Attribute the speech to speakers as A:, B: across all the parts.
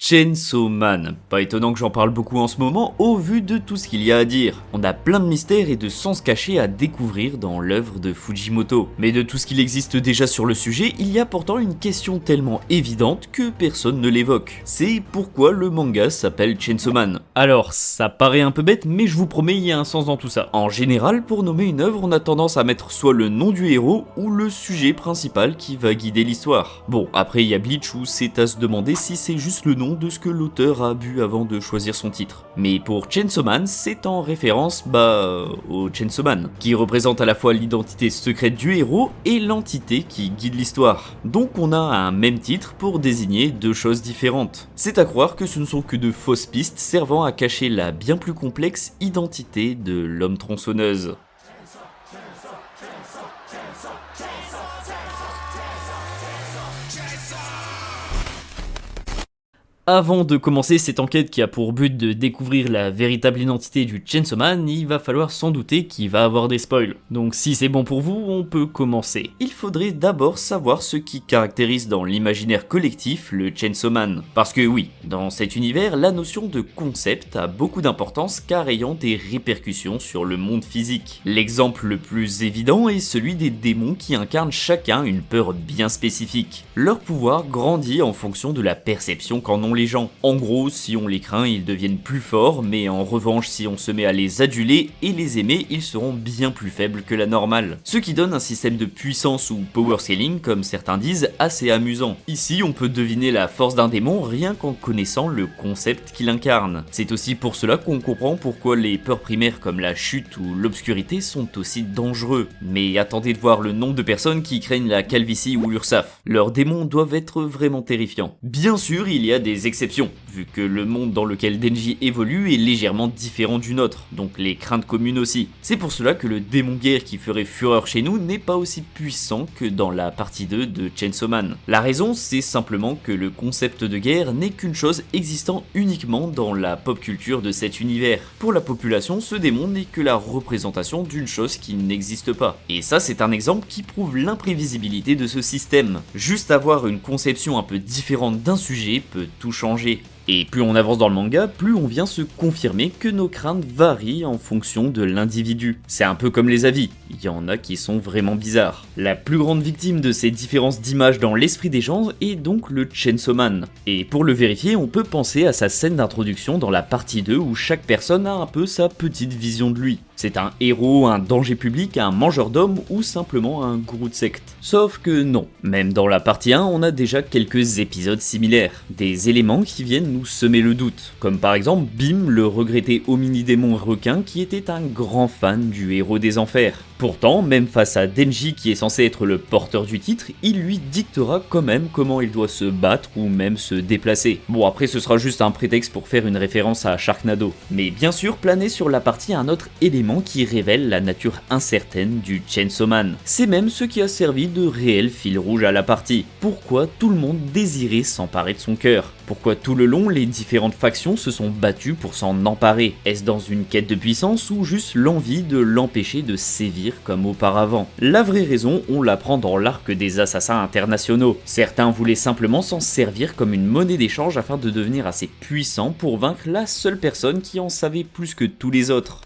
A: Chainsaw Man. Pas étonnant que j'en parle beaucoup en ce moment au vu de tout ce qu'il y a à dire. On a plein de mystères et de sens cachés à découvrir dans l'œuvre de Fujimoto. Mais de tout ce qu'il existe déjà sur le sujet, il y a pourtant une question tellement évidente que personne ne l'évoque. C'est pourquoi le manga s'appelle Chainsaw Man. Alors, ça paraît un peu bête, mais je vous promets, il y a un sens dans tout ça. En général, pour nommer une œuvre, on a tendance à mettre soit le nom du héros ou le sujet principal qui va guider l'histoire. Bon, après il y a Bleach où c'est à se demander si c'est juste le nom de ce que l'auteur a bu avant de choisir son titre. Mais pour Chainsaw Man, c'est en référence, au Chainsaw Man, qui représente à la fois l'identité secrète du héros et l'entité qui guide l'histoire. Donc on a un même titre pour désigner deux choses différentes. C'est à croire que ce ne sont que de fausses pistes servant à cacher la bien plus complexe identité de l'homme tronçonneuse. Avant de commencer cette enquête qui a pour but de découvrir la véritable identité du Chainsaw Man, il va falloir s'en douter qu'il va avoir des spoils. Donc si c'est bon pour vous, on peut commencer. Il faudrait d'abord savoir ce qui caractérise dans l'imaginaire collectif le Chainsaw Man. Parce que oui, dans cet univers, la notion de concept a beaucoup d'importance car ayant des répercussions sur le monde physique. L'exemple le plus évident est celui des démons qui incarnent chacun une peur bien spécifique. Leur pouvoir grandit en fonction de la perception qu'en ont les gens. En gros, si on les craint, ils deviennent plus forts, mais en revanche, si on se met à les aduler et les aimer, ils seront bien plus faibles que la normale. Ce qui donne un système de puissance ou power scaling, comme certains disent, assez amusant. Ici, on peut deviner la force d'un démon rien qu'en connaissant le concept qu'il incarne. C'est aussi pour cela qu'on comprend pourquoi les peurs primaires comme la chute ou l'obscurité sont aussi dangereux. Mais attendez de voir le nombre de personnes qui craignent la calvitie ou l'URSAF. Leurs démons doivent être vraiment terrifiants. Bien sûr, il y a des exceptions, vu que le monde dans lequel Denji évolue est légèrement différent du nôtre, donc les craintes communes aussi. C'est pour cela que le démon guerre qui ferait fureur chez nous n'est pas aussi puissant que dans la partie 2 de Chainsaw Man. La raison, c'est simplement que le concept de guerre n'est qu'une chose existant uniquement dans la pop culture de cet univers. Pour la population, ce démon n'est que la représentation d'une chose qui n'existe pas. Et ça, c'est un exemple qui prouve l'imprévisibilité de ce système. Juste avoir une conception un peu différente d'un sujet peut tout changer. Et plus on avance dans le manga, plus on vient se confirmer que nos craintes varient en fonction de l'individu. C'est un peu comme les avis, il y en a qui sont vraiment bizarres. La plus grande victime de ces différences d'image dans l'esprit des gens est donc le Chainsaw Man. Et pour le vérifier, on peut penser à sa scène d'introduction dans la partie 2 où chaque personne a un peu sa petite vision de lui. C'est un héros, un danger public, un mangeur d'hommes ou simplement un gourou de secte. Sauf que non, même dans la partie 1, on a déjà quelques épisodes similaires. Des éléments qui viennent nous semer le doute. Comme par exemple Bim, le regretté homini-démon requin qui était un grand fan du héros des enfers. Pourtant, même face à Denji qui est censé être le porteur du titre, il lui dictera quand même comment il doit se battre ou même se déplacer. Bon, après ce sera juste un prétexte pour faire une référence à Sharknado. Mais bien sûr, planer sur la partie un autre élément qui révèle la nature incertaine du Chainsaw Man. C'est même ce qui a servi de réel fil rouge à la partie. Pourquoi tout le monde désirait s'emparer de son cœur? Pourquoi tout le long, les différentes factions se sont battues pour s'en emparer? Est-ce dans une quête de puissance ou juste l'envie de l'empêcher de sévir comme auparavant? La vraie raison, on l'apprend dans l'arc des assassins internationaux. Certains voulaient simplement s'en servir comme une monnaie d'échange afin de devenir assez puissants pour vaincre la seule personne qui en savait plus que tous les autres.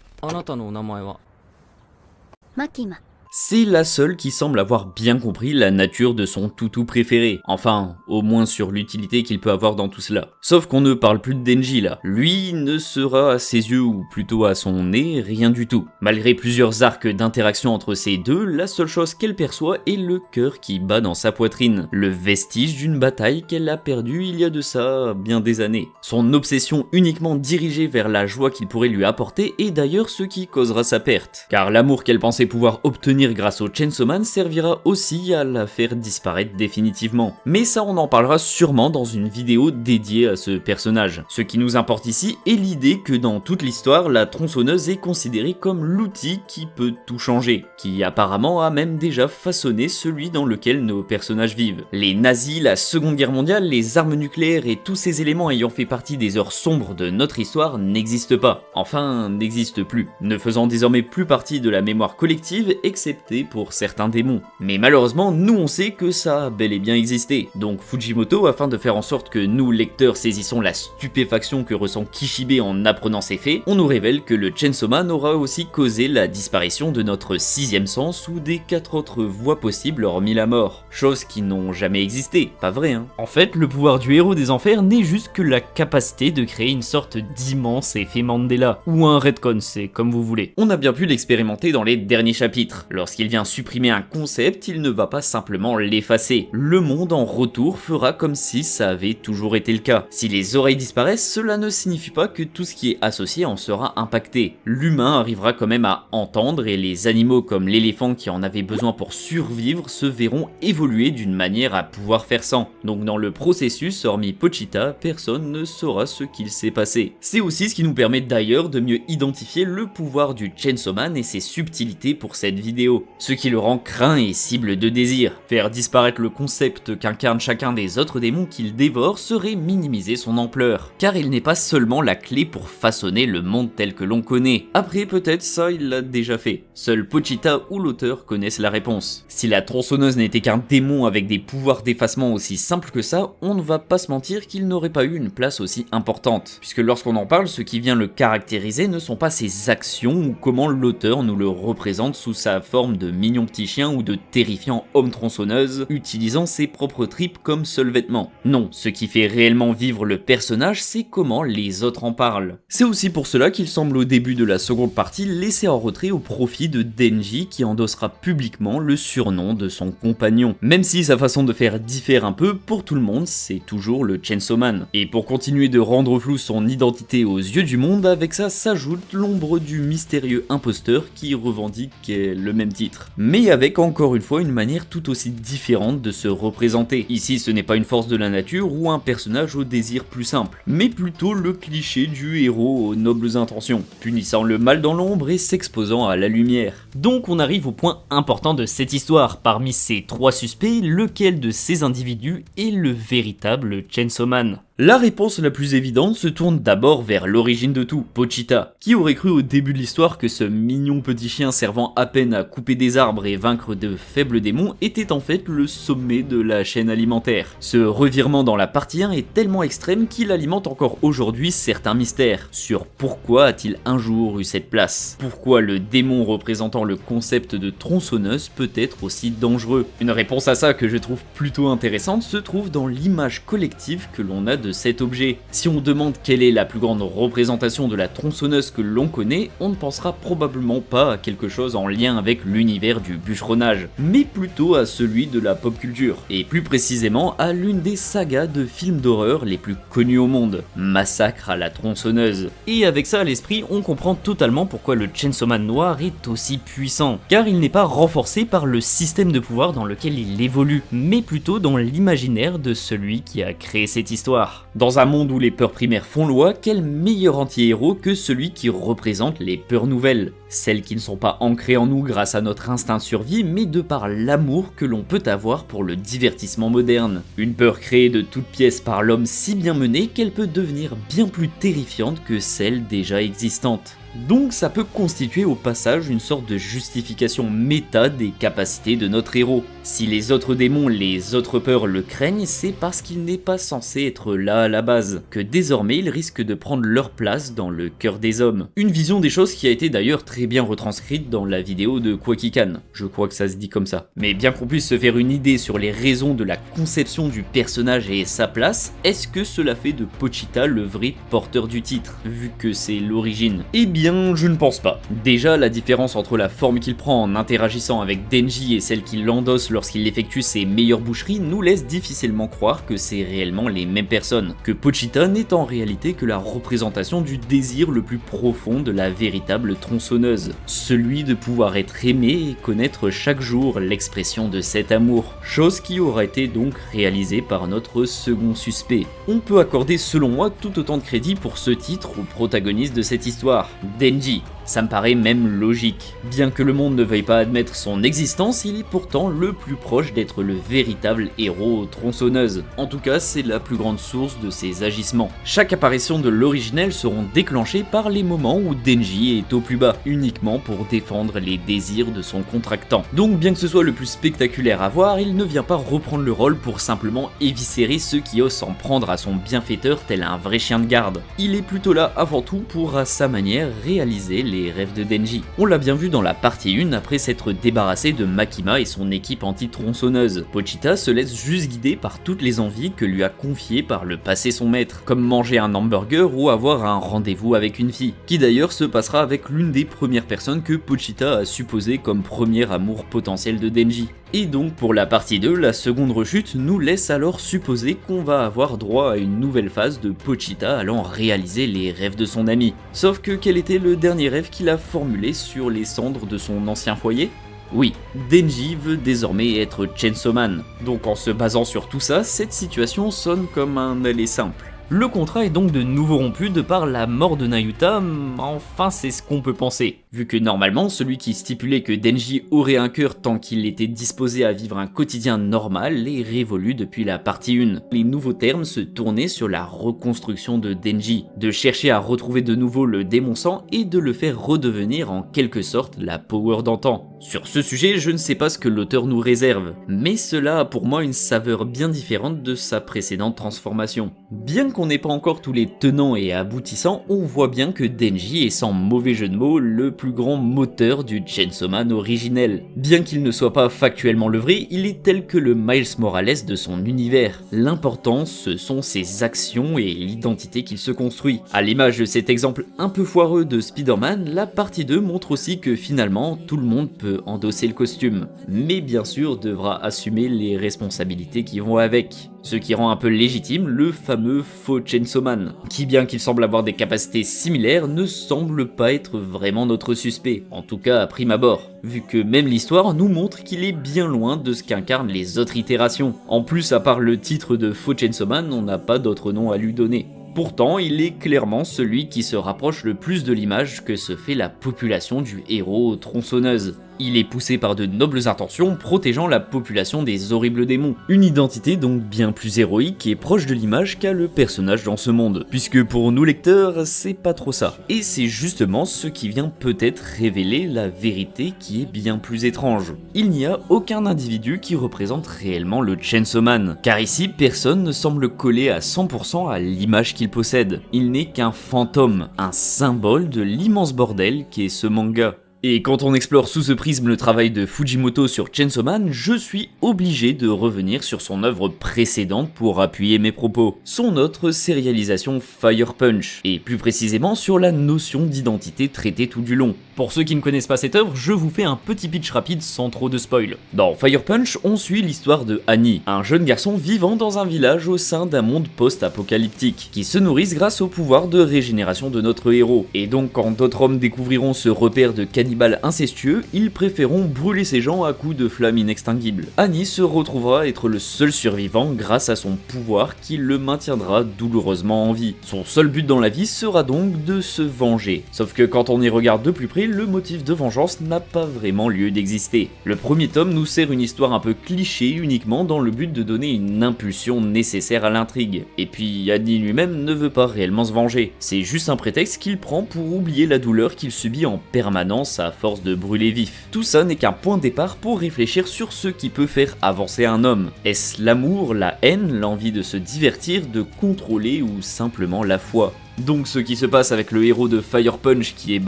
B: Makima.
A: C'est la seule qui semble avoir bien compris la nature de son toutou préféré. Enfin, au moins sur l'utilité qu'il peut avoir dans tout cela. Sauf qu'on ne parle plus de Denji là. Lui ne sera à ses yeux, ou plutôt à son nez, rien du tout. Malgré plusieurs arcs d'interaction entre ces deux, la seule chose qu'elle perçoit est le cœur qui bat dans sa poitrine. Le vestige d'une bataille qu'elle a perdue il y a de ça bien des années. Son obsession uniquement dirigée vers la joie qu'il pourrait lui apporter est d'ailleurs ce qui causera sa perte. Car l'amour qu'elle pensait pouvoir obtenir grâce au Chainsaw Man servira aussi à la faire disparaître définitivement. Mais ça, on en parlera sûrement dans une vidéo dédiée à ce personnage. Ce qui nous importe ici est l'idée que dans toute l'histoire, la tronçonneuse est considérée comme l'outil qui peut tout changer, qui apparemment a même déjà façonné celui dans lequel nos personnages vivent. Les nazis, la Seconde Guerre mondiale, les armes nucléaires et tous ces éléments ayant fait partie des heures sombres de notre histoire n'existent pas. Enfin, n'existent plus, ne faisant désormais plus partie de la mémoire collective, excepté accepté pour certains démons. Mais malheureusement, nous on sait que ça a bel et bien existé. Donc Fujimoto, afin de faire en sorte que nous, lecteurs, saisissons la stupéfaction que ressent Kishibe en apprenant ces faits, on nous révèle que le Chainsaw Man aura aussi causé la disparition de notre sixième sens ou des 4 autres voies possibles hormis la mort. Choses qui n'ont jamais existé, pas vrai hein. En fait, le pouvoir du héros des enfers n'est juste que la capacité de créer une sorte d'immense effet Mandela, ou un retcon, c'est comme vous voulez. On a bien pu l'expérimenter dans les derniers chapitres. Lorsqu'il vient supprimer un concept, il ne va pas simplement l'effacer. Le monde en retour fera comme si ça avait toujours été le cas. Si les oreilles disparaissent, cela ne signifie pas que tout ce qui est associé en sera impacté. L'humain arrivera quand même à entendre et les animaux comme l'éléphant qui en avait besoin pour survivre se verront évoluer d'une manière à pouvoir faire sans. Donc dans le processus, hormis Pochita, personne ne saura ce qu'il s'est passé. C'est aussi ce qui nous permet d'ailleurs de mieux identifier le pouvoir du Chainsaw Man et ses subtilités pour cette vidéo, ce qui le rend craint et cible de désir. Faire disparaître le concept qu'incarne chacun des autres démons qu'il dévore serait minimiser son ampleur, car il n'est pas seulement la clé pour façonner le monde tel que l'on connaît. Après peut-être ça il l'a déjà fait. Seul Pochita ou l'auteur connaissent la réponse. Si la tronçonneuse n'était qu'un démon avec des pouvoirs d'effacement aussi simples que ça, on ne va pas se mentir qu'il n'aurait pas eu une place aussi importante, puisque lorsqu'on en parle, ce qui vient le caractériser ne sont pas ses actions ou comment l'auteur nous le représente sous sa forme de mignon petit chien ou de terrifiant homme tronçonneuse utilisant ses propres tripes comme seul vêtement. Non, ce qui fait réellement vivre le personnage, c'est comment les autres en parlent. C'est aussi pour cela qu'il semble au début de la seconde partie laisser en retrait au profit de Denji qui endossera publiquement le surnom de son compagnon. Même si sa façon de faire diffère un peu, pour tout le monde, c'est toujours le Chainsaw Man. Et pour continuer de rendre flou son identité aux yeux du monde, avec ça s'ajoute l'ombre du mystérieux imposteur qui revendique le même titre. Mais avec encore une fois une manière tout aussi différente de se représenter. Ici ce n'est pas une force de la nature ou un personnage au désir plus simple, mais plutôt le cliché du héros aux nobles intentions, punissant le mal dans l'ombre et s'exposant à la lumière. Donc on arrive au point important de cette histoire. Parmi ces 3 suspects, lequel de ces individus est le véritable Chainsaw Man? La réponse la plus évidente se tourne d'abord vers l'origine de tout, Pochita. Qui aurait cru au début de l'histoire que ce mignon petit chien servant à peine à couper des arbres et vaincre de faibles démons était en fait le sommet de la chaîne alimentaire. Ce revirement dans la partie 1 est tellement extrême qu'il alimente encore aujourd'hui certains mystères sur pourquoi a-t-il un jour eu cette place. Pourquoi le démon représentant le concept de tronçonneuse peut être aussi dangereux. Une réponse à ça que je trouve plutôt intéressante se trouve dans l'image collective que l'on a de cet objet. Si on demande quelle est la plus grande représentation de la tronçonneuse que l'on connaît, on ne pensera probablement pas à quelque chose en lien avec l'univers du bûcheronnage, mais plutôt à celui de la pop culture, et plus précisément à l'une des sagas de films d'horreur les plus connus au monde, Massacre à la tronçonneuse. Et avec ça à l'esprit, on comprend totalement pourquoi le Chainsaw Man noir est aussi puissant, car il n'est pas renforcé par le système de pouvoir dans lequel il évolue, mais plutôt dans l'imaginaire de celui qui a créé cette histoire. Dans un monde où les peurs primaires font loi, quel meilleur anti-héros que celui qui représente les peurs nouvelles? Celles qui ne sont pas ancrées en nous grâce à notre instinct de survie, mais de par l'amour que l'on peut avoir pour le divertissement moderne. Une peur créée de toutes pièces par l'homme si bien menée qu'elle peut devenir bien plus terrifiante que celle déjà existante. Donc ça peut constituer au passage une sorte de justification méta des capacités de notre héros. Si les autres démons, les autres peurs le craignent, c'est parce qu'il n'est pas censé être là à la base, que désormais il risque de prendre leur place dans le cœur des hommes. Une vision des choses qui a été d'ailleurs très bien retranscrite dans la vidéo de Kwakikan, je crois que ça se dit comme ça. Mais bien qu'on puisse se faire une idée sur les raisons de la conception du personnage et sa place, est-ce que cela fait de Pochita le vrai porteur du titre, vu que c'est l'origine? Eh bien, je ne pense pas. Déjà, la différence entre la forme qu'il prend en interagissant avec Denji et celle qu'il endosse lorsqu'il effectue ses meilleures boucheries nous laisse difficilement croire que c'est réellement les mêmes personnes, que Pochita n'est en réalité que la représentation du désir le plus profond de la véritable tronçonneuse, celui de pouvoir être aimé et connaître chaque jour l'expression de cet amour, chose qui aura été donc réalisée par notre second suspect. On peut accorder selon moi tout autant de crédit pour ce titre au protagoniste de cette histoire, Denji. Ça me paraît même logique. Bien que le monde ne veuille pas admettre son existence, il est pourtant le plus proche d'être le véritable héros aux tronçonneuses. En tout cas, c'est la plus grande source de ses agissements. Chaque apparition de l'originel seront déclenchées par les moments où Denji est au plus bas, uniquement pour défendre les désirs de son contractant. Donc bien que ce soit le plus spectaculaire à voir, il ne vient pas reprendre le rôle pour simplement éviscérer ceux qui osent s'en prendre à son bienfaiteur tel un vrai chien de garde. Il est plutôt là avant tout pour, à sa manière, réaliser les rêves de Denji. On l'a bien vu dans la partie 1 après s'être débarrassé de Makima et son équipe anti-tronçonneuse. Pochita se laisse juste guider par toutes les envies que lui a confiées par le passé son maître, comme manger un hamburger ou avoir un rendez-vous avec une fille, qui d'ailleurs se passera avec l'une des premières personnes que Pochita a supposé comme premier amour potentiel de Denji. Et donc pour la partie 2, la seconde rechute nous laisse alors supposer qu'on va avoir droit à une nouvelle phase de Pochita allant réaliser les rêves de son ami. Sauf que quel était le dernier rêve qu'il a formulé sur les cendres de son ancien foyer ? Oui, Denji veut désormais être Chainsaw Man. Donc en se basant sur tout ça, cette situation sonne comme un aller simple. Le contrat est donc de nouveau rompu de par la mort de Nayuta, enfin c'est ce qu'on peut penser. Vu que normalement, celui qui stipulait que Denji aurait un cœur tant qu'il était disposé à vivre un quotidien normal est révolu depuis la partie 1. Les nouveaux termes se tournaient sur la reconstruction de Denji, de chercher à retrouver de nouveau le démon sang et de le faire redevenir en quelque sorte la power d'antan. Sur ce sujet, je ne sais pas ce que l'auteur nous réserve, mais cela a pour moi une saveur bien différente de sa précédente transformation. Bien qu'on n'ait pas encore tous les tenants et aboutissants, on voit bien que Denji est sans mauvais jeu de mots le plus grand moteur du Chainsaw Man originel. Bien qu'il ne soit pas factuellement le vrai, il est tel que le Miles Morales de son univers. L'important, ce sont ses actions et l'identité qu'il se construit. À l'image de cet exemple un peu foireux de Spider-Man, la partie 2 montre aussi que finalement tout le monde peut endosser le costume, mais bien sûr devra assumer les responsabilités qui vont avec. Ce qui rend un peu légitime le fameux faux Chainsaw Man, qui bien qu'il semble avoir des capacités similaires, ne semble pas être vraiment notre suspect, en tout cas à prime abord, vu que même l'histoire nous montre qu'il est bien loin de ce qu'incarnent les autres itérations. En plus, à part le titre de faux Chainsaw Man, on n'a pas d'autre nom à lui donner. Pourtant, il est clairement celui qui se rapproche le plus de l'image que se fait la population du héros tronçonneuse. Il est poussé par de nobles intentions, protégeant la population des horribles démons. Une identité donc bien plus héroïque et proche de l'image qu'a le personnage dans ce monde. Puisque pour nous lecteurs, c'est pas trop ça. Et c'est justement ce qui vient peut-être révéler la vérité qui est bien plus étrange. Il n'y a aucun individu qui représente réellement le Chainsaw Man. Car ici, personne ne semble coller à 100% à l'image qu'il possède. Il n'est qu'un fantôme, un symbole de l'immense bordel qu'est ce manga. Et quand on explore sous ce prisme le travail de Fujimoto sur Chainsaw Man, je suis obligé de revenir sur son œuvre précédente pour appuyer mes propos, son autre sérialisation Fire Punch, et plus précisément sur la notion d'identité traitée tout du long. Pour ceux qui ne connaissent pas cette œuvre, je vous fais un petit pitch rapide sans trop de spoil. Dans Fire Punch, on suit l'histoire de Annie, un jeune garçon vivant dans un village au sein d'un monde post-apocalyptique, qui se nourrissent grâce au pouvoir de régénération de notre héros. Et donc quand d'autres hommes découvriront ce repère de cannibales incestueux, ils préféreront brûler ces gens à coups de flammes inextinguibles. Annie se retrouvera être le seul survivant grâce à son pouvoir qui le maintiendra douloureusement en vie. Son seul but dans la vie sera donc de se venger. Sauf que quand on y regarde de plus près, le motif de vengeance n'a pas vraiment lieu d'exister. Le premier tome nous sert une histoire un peu cliché uniquement dans le but de donner une impulsion nécessaire à l'intrigue. Et puis Annie lui-même ne veut pas réellement se venger. C'est juste un prétexte qu'il prend pour oublier la douleur qu'il subit en permanence à force de brûler vif. Tout ça n'est qu'un point de départ pour réfléchir sur ce qui peut faire avancer un homme. Est-ce l'amour, la haine, l'envie de se divertir, de contrôler ou simplement la foi ? Donc ce qui se passe avec le héros de Fire Punch qui est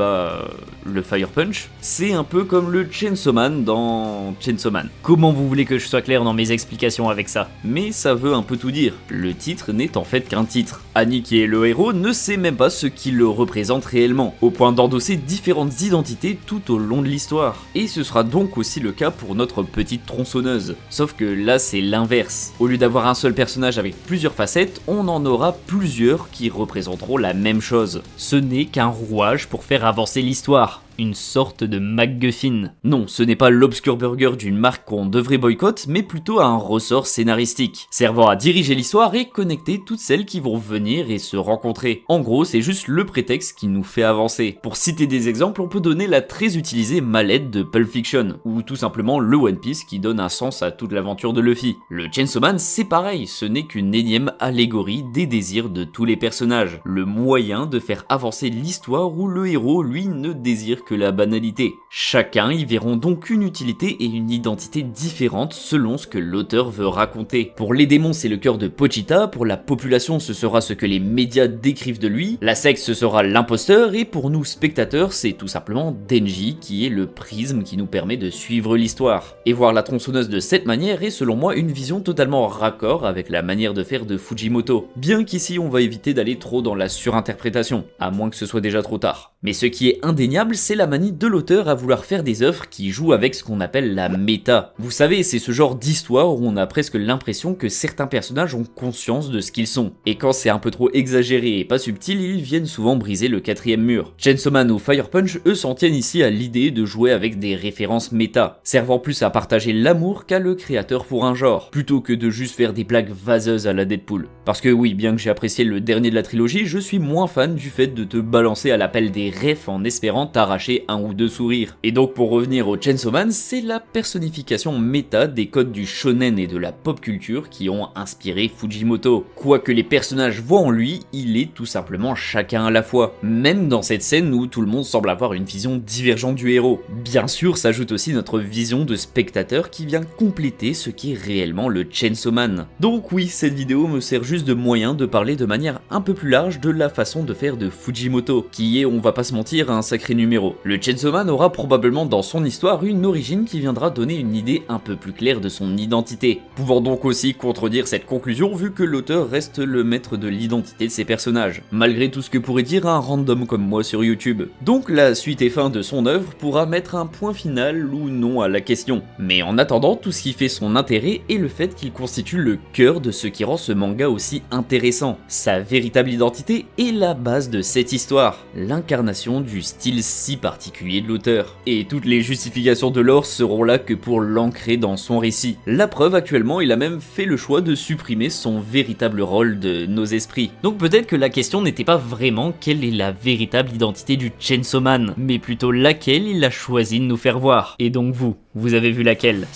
A: le Fire Punch, c'est un peu comme le Chainsaw Man dans Chainsaw Man. Comment vous voulez que je sois clair dans mes explications avec ça ? Mais ça veut un peu tout dire, le titre n'est en fait qu'un titre. Annie qui est le héros ne sait même pas ce qui le représente réellement, au point d'endosser différentes identités tout au long de l'histoire. Et ce sera donc aussi le cas pour notre petite tronçonneuse. Sauf que là c'est l'inverse. Au lieu d'avoir un seul personnage avec plusieurs facettes, on en aura plusieurs qui représenteront la même chose. Ce n'est qu'un rouage pour faire avancer l'histoire. une sorte de MacGuffin. Non, ce n'est pas l'obscur burger d'une marque qu'on devrait boycotter, mais plutôt un ressort scénaristique, servant à diriger l'histoire et connecter toutes celles qui vont venir et se rencontrer. En gros, c'est juste le prétexte qui nous fait avancer. Pour citer des exemples, on peut donner la très utilisée mallette de Pulp Fiction, ou tout simplement le One Piece qui donne un sens à toute l'aventure de Luffy. Le Chainsaw Man, c'est pareil, ce n'est qu'une énième allégorie des désirs de tous les personnages, le moyen de faire avancer l'histoire où le héros, lui, ne désire que la banalité. Chacun y verront donc une utilité et une identité différentes selon ce que l'auteur veut raconter. Pour les démons, c'est le cœur de Pochita, pour la population, ce sera ce que les médias décrivent de lui, la secte, ce sera l'imposteur, et pour nous spectateurs, c'est tout simplement Denji qui est le prisme qui nous permet de suivre l'histoire. Et voir la tronçonneuse de cette manière est selon moi une vision totalement raccord avec la manière de faire de Fujimoto, bien qu'ici on va éviter d'aller trop dans la surinterprétation, à moins que ce soit déjà trop tard. Mais ce qui est indéniable, c'est la manie de l'auteur à vouloir faire des œuvres qui jouent avec ce qu'on appelle la méta. Vous savez, c'est ce genre d'histoire où on a presque l'impression que certains personnages ont conscience de ce qu'ils sont. Et quand c'est un peu trop exagéré et pas subtil, ils viennent souvent briser le quatrième mur. Chainsaw Man ou Fire Punch, eux, s'en tiennent ici à l'idée de jouer avec des références méta, servant plus à partager l'amour qu'à le créateur pour un genre, plutôt que de juste faire des blagues vaseuses à la Deadpool. Parce que oui, bien que j'ai apprécié le dernier de la trilogie, je suis moins fan du fait de te balancer à l'appel des refs en espérant t'arracher un ou deux sourires. Et donc pour revenir au Chainsaw Man, c'est la personnification méta des codes du shonen et de la pop culture qui ont inspiré Fujimoto. Quoi que les personnages voient en lui, il est tout simplement chacun à la fois. Même dans cette scène où tout le monde semble avoir une vision divergente du héros. Bien sûr, s'ajoute aussi notre vision de spectateur qui vient compléter ce qu'est réellement le Chainsaw Man. Donc oui, cette vidéo me sert juste de moyen de parler de manière un peu plus large de la façon de faire de Fujimoto, qui est, on va pas se mentir, un sacré numéro. Le Chainsaw Man aura probablement dans son histoire une origine qui viendra donner une idée un peu plus claire de son identité, pouvant donc aussi contredire cette conclusion vu que l'auteur reste le maître de l'identité de ses personnages, malgré tout ce que pourrait dire un random comme moi sur YouTube. Donc la suite et fin de son œuvre pourra mettre un point final ou non à la question. Mais en attendant, tout ce qui fait son intérêt est le fait qu'il constitue le cœur de ce qui rend ce manga aussi intéressant, sa véritable identité est la base de cette histoire, l'incarnation du style si particulier de l'auteur. Et toutes les justifications de l'or seront là que pour l'ancrer dans son récit. La preuve, actuellement, il a même fait le choix de supprimer son véritable rôle de nos esprits. Donc peut-être que la question n'était pas vraiment quelle est la véritable identité du Chainsaw Man, mais plutôt laquelle il a choisi de nous faire voir. Et donc vous avez vu laquelle?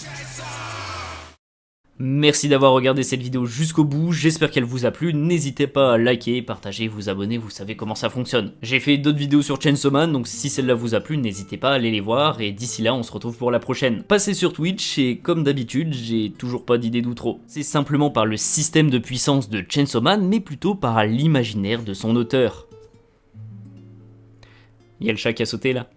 A: Merci d'avoir regardé cette vidéo jusqu'au bout, j'espère qu'elle vous a plu, n'hésitez pas à liker, partager, vous abonner, vous savez comment ça fonctionne. J'ai fait d'autres vidéos sur Chainsaw Man, donc si celle-là vous a plu, n'hésitez pas à aller les voir, et d'ici là on se retrouve pour la prochaine. Passez sur Twitch, et comme d'habitude, j'ai toujours pas d'idée d'outro. C'est simplement par le système de puissance de Chainsaw Man, mais plutôt par l'imaginaire de son auteur. Il y a le chat qui a sauté là.